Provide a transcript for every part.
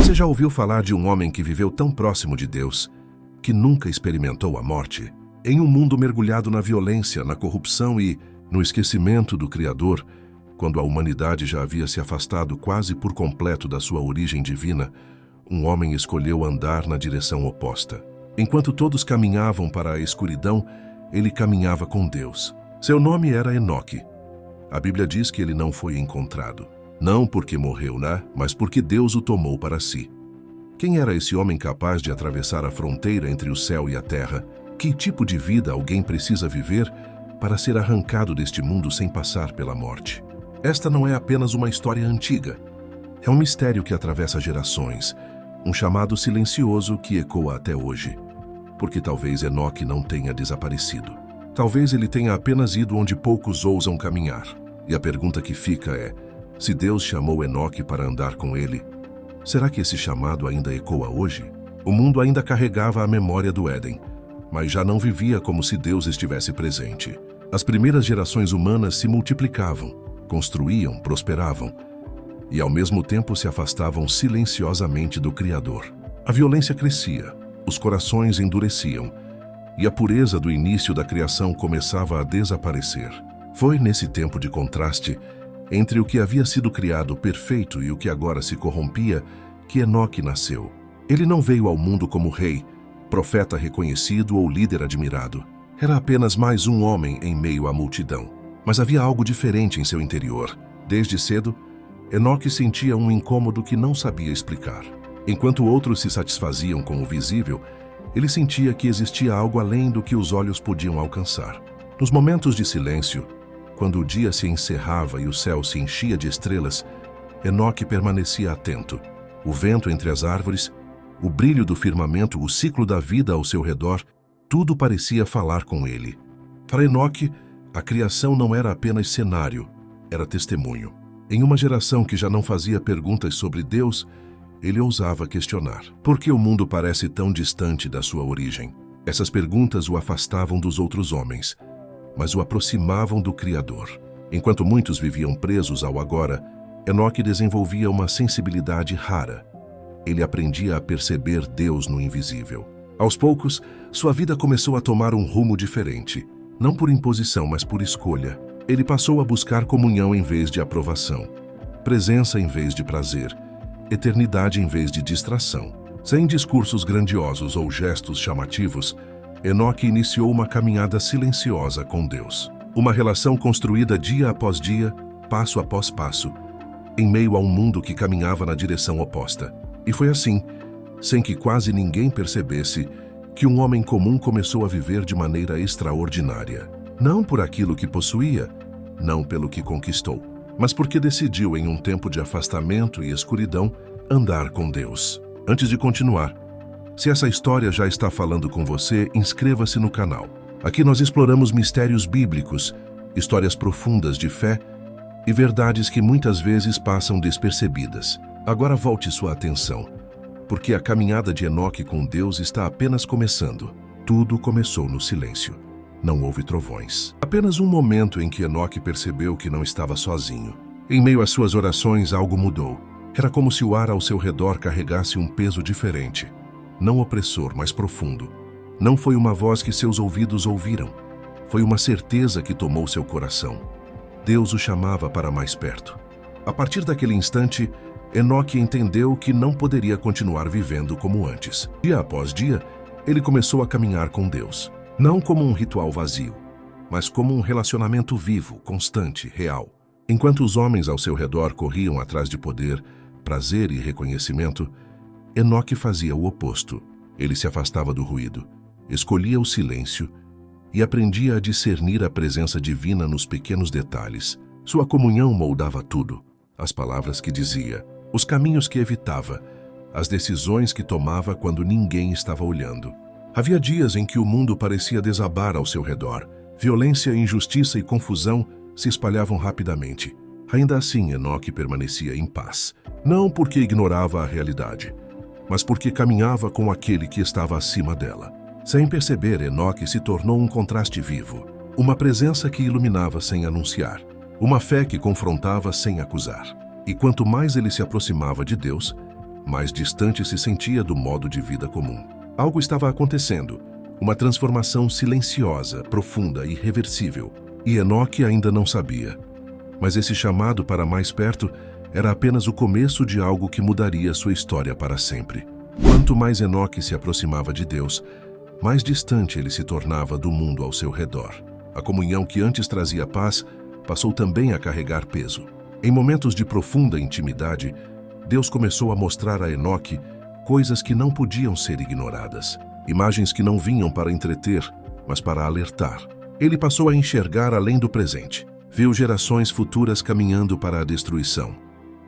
Você já ouviu falar de um homem que viveu tão próximo de Deus que nunca experimentou a morte? Em um mundo mergulhado na violência, na corrupção e no esquecimento do Criador, quando a humanidade já havia se afastado quase por completo da sua origem divina, um homem escolheu andar na direção oposta. Enquanto todos caminhavam para a escuridão, ele caminhava com Deus. Seu nome era Enoque. A Bíblia diz que ele não foi encontrado. Não porque morreu, mas porque Deus o tomou para si. Quem era esse homem capaz de atravessar a fronteira entre o céu e a terra? Que tipo de vida alguém precisa viver para ser arrancado deste mundo sem passar pela morte? Esta não é apenas uma história antiga. É um mistério que atravessa gerações, um chamado silencioso que ecoa até hoje. Porque talvez Enoque não tenha desaparecido. Talvez ele tenha apenas ido onde poucos ousam caminhar. E a pergunta que fica é, se Deus chamou Enoque para andar com ele, será que esse chamado ainda ecoa hoje? O mundo ainda carregava a memória do Éden, mas já não vivia como se Deus estivesse presente. As primeiras gerações humanas se multiplicavam, construíam, prosperavam, e ao mesmo tempo se afastavam silenciosamente do Criador. A violência crescia, os corações endureciam, e a pureza do início da criação começava a desaparecer. Foi nesse tempo de contraste, entre o que havia sido criado perfeito e o que agora se corrompia, que Enoque nasceu. Ele não veio ao mundo como rei, profeta reconhecido ou líder admirado. Era apenas mais um homem em meio à multidão. Mas havia algo diferente em seu interior. Desde cedo, Enoque sentia um incômodo que não sabia explicar. Enquanto outros se satisfaziam com o visível, ele sentia que existia algo além do que os olhos podiam alcançar. Nos momentos de silêncio, quando o dia se encerrava e o céu se enchia de estrelas, Enoque permanecia atento. O vento entre as árvores, o brilho do firmamento, o ciclo da vida ao seu redor, tudo parecia falar com ele. Para Enoque, a criação não era apenas cenário, era testemunho. Em uma geração que já não fazia perguntas sobre Deus, ele ousava questionar. Por que o mundo parece tão distante da sua origem? Essas perguntas o afastavam dos outros homens, mas o aproximavam do Criador. Enquanto muitos viviam presos ao agora, Enoque desenvolvia uma sensibilidade rara. Ele aprendia a perceber Deus no invisível. Aos poucos, sua vida começou a tomar um rumo diferente. Não por imposição, mas por escolha. Ele passou a buscar comunhão em vez de aprovação, presença em vez de prazer, eternidade em vez de distração. Sem discursos grandiosos ou gestos chamativos, Enoque iniciou uma caminhada silenciosa com Deus. Uma relação construída dia após dia, passo após passo, em meio a um mundo que caminhava na direção oposta. E foi assim, sem que quase ninguém percebesse, que um homem comum começou a viver de maneira extraordinária. Não por aquilo que possuía, não pelo que conquistou, mas porque decidiu, em um tempo de afastamento e escuridão, andar com Deus. Antes de continuar, se essa história já está falando com você, inscreva-se no canal. Aqui nós exploramos mistérios bíblicos, histórias profundas de fé e verdades que muitas vezes passam despercebidas. Agora volte sua atenção, porque a caminhada de Enoque com Deus está apenas começando. Tudo começou no silêncio. Não houve trovões. Apenas um momento em que Enoque percebeu que não estava sozinho. Em meio às suas orações, algo mudou. Era como se o ar ao seu redor carregasse um peso diferente. Não opressor, mas profundo. Não foi uma voz que seus ouvidos ouviram. Foi uma certeza que tomou seu coração. Deus o chamava para mais perto. A partir daquele instante, Enoque entendeu que não poderia continuar vivendo como antes. Dia após dia, ele começou a caminhar com Deus. Não como um ritual vazio, mas como um relacionamento vivo, constante, real. Enquanto os homens ao seu redor corriam atrás de poder, prazer e reconhecimento, Enoque fazia o oposto. Ele se afastava do ruído, escolhia o silêncio e aprendia a discernir a presença divina nos pequenos detalhes. Sua comunhão moldava tudo, as palavras que dizia, os caminhos que evitava, as decisões que tomava quando ninguém estava olhando. Havia dias em que o mundo parecia desabar ao seu redor. Violência, injustiça e confusão se espalhavam rapidamente. Ainda assim, Enoque permanecia em paz. Não porque ignorava a realidade, mas porque caminhava com aquele que estava acima dela. Sem perceber, Enoque se tornou um contraste vivo. Uma presença que iluminava sem anunciar. Uma fé que confrontava sem acusar. E quanto mais ele se aproximava de Deus, mais distante se sentia do modo de vida comum. Algo estava acontecendo, uma transformação silenciosa, profunda e irreversível. E Enoque ainda não sabia. Mas esse chamado para mais perto era apenas o começo de algo que mudaria sua história para sempre. Quanto mais Enoque se aproximava de Deus, mais distante ele se tornava do mundo ao seu redor. A comunhão que antes trazia paz passou também a carregar peso. Em momentos de profunda intimidade, Deus começou a mostrar a Enoque coisas que não podiam ser ignoradas. Imagens que não vinham para entreter, mas para alertar. Ele passou a enxergar além do presente. Viu gerações futuras caminhando para a destruição,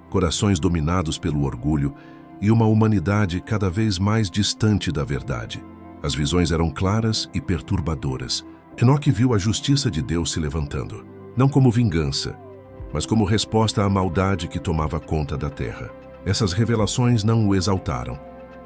corações dominados pelo orgulho e uma humanidade cada vez mais distante da verdade. As visões eram claras e perturbadoras. Enoque viu a justiça de Deus se levantando, não como vingança, mas como resposta à maldade que tomava conta da terra. Essas revelações não o exaltaram,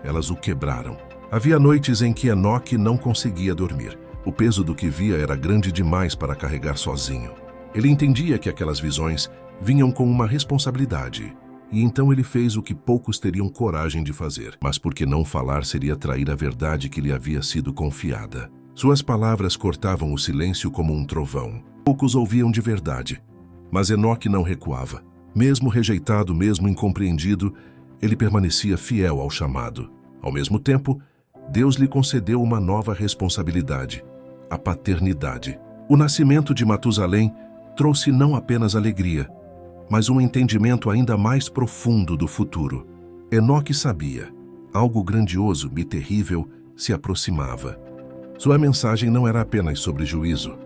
elas o quebraram. Havia noites em que Enoque não conseguia dormir. O peso do que via era grande demais para carregar sozinho. Ele entendia que aquelas visões vinham com uma responsabilidade, e então ele fez o que poucos teriam coragem de fazer, mas porque não falar seria trair a verdade que lhe havia sido confiada. Suas palavras cortavam o silêncio como um trovão. Poucos ouviam de verdade, mas Enoque não recuava. Mesmo rejeitado, mesmo incompreendido, ele permanecia fiel ao chamado. Ao mesmo tempo, Deus lhe concedeu uma nova responsabilidade, a paternidade. O nascimento de Matusalém trouxe não apenas alegria, mas um entendimento ainda mais profundo do futuro. Enoque sabia, algo grandioso e terrível se aproximava. Sua mensagem não era apenas sobre juízo,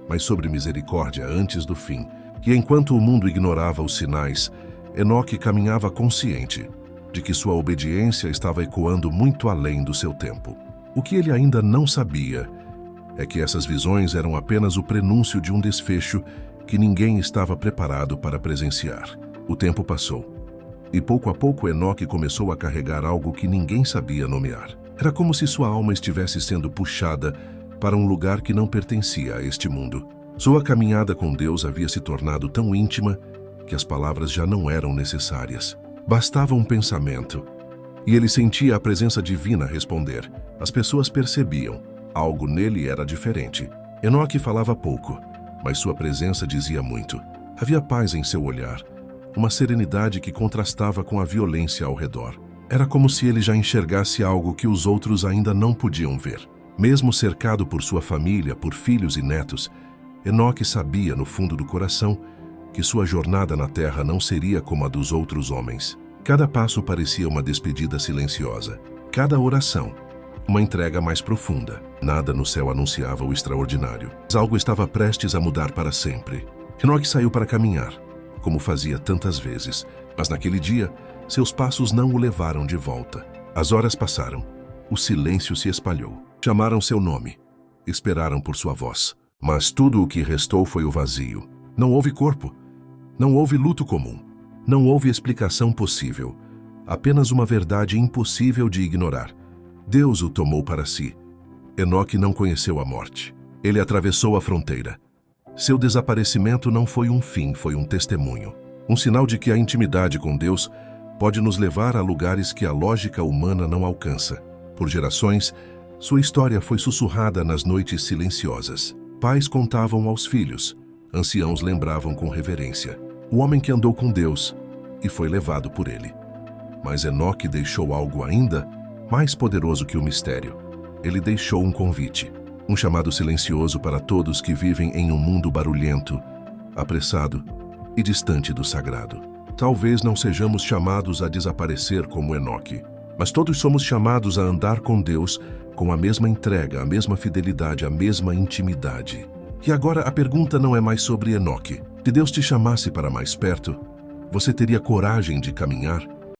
mas sobre misericórdia antes do fim. E enquanto o mundo ignorava os sinais, Enoque caminhava consciente de que sua obediência estava ecoando muito além do seu tempo. O que ele ainda não sabia é que essas visões eram apenas o prenúncio de um desfecho que ninguém estava preparado para presenciar. O tempo passou, e pouco a pouco Enoque começou a carregar algo que ninguém sabia nomear. Era como se sua alma estivesse sendo puxada para um lugar que não pertencia a este mundo. Sua caminhada com Deus havia se tornado tão íntima que as palavras já não eram necessárias. Bastava um pensamento, e ele sentia a presença divina responder. As pessoas percebiam, algo nele era diferente. Enoque falava pouco, mas sua presença dizia muito. Havia paz em seu olhar, uma serenidade que contrastava com a violência ao redor. Era como se ele já enxergasse algo que os outros ainda não podiam ver. Mesmo cercado por sua família, por filhos e netos, Enoque sabia no fundo do coração que sua jornada na terra não seria como a dos outros homens. Cada passo parecia uma despedida silenciosa. Cada oração, uma entrega mais profunda. Nada no céu anunciava o extraordinário. Mas algo estava prestes a mudar para sempre. Enoque saiu para caminhar, como fazia tantas vezes, mas naquele dia, seus passos não o levaram de volta. As horas passaram. O silêncio se espalhou. Chamaram seu nome. Esperaram por sua voz. Mas tudo o que restou foi o vazio. Não houve corpo. Não houve luto comum. Não houve explicação possível. Apenas uma verdade impossível de ignorar. Deus o tomou para si. Enoque não conheceu a morte. Ele atravessou a fronteira. Seu desaparecimento não foi um fim, foi um testemunho. Um sinal de que a intimidade com Deus pode nos levar a lugares que a lógica humana não alcança. Por gerações, sua história foi sussurrada nas noites silenciosas. Pais contavam aos filhos, anciãos lembravam com reverência. O homem que andou com Deus e foi levado por ele. Mas Enoque deixou algo ainda mais poderoso que o mistério. Ele deixou um convite, um chamado silencioso para todos que vivem em um mundo barulhento, apressado e distante do sagrado. Talvez não sejamos chamados a desaparecer como Enoque, mas todos somos chamados a andar com Deus com a mesma entrega, a mesma fidelidade, a mesma intimidade. E agora a pergunta não é mais sobre Enoque. Se Deus te chamasse para mais perto, você teria coragem de caminhar?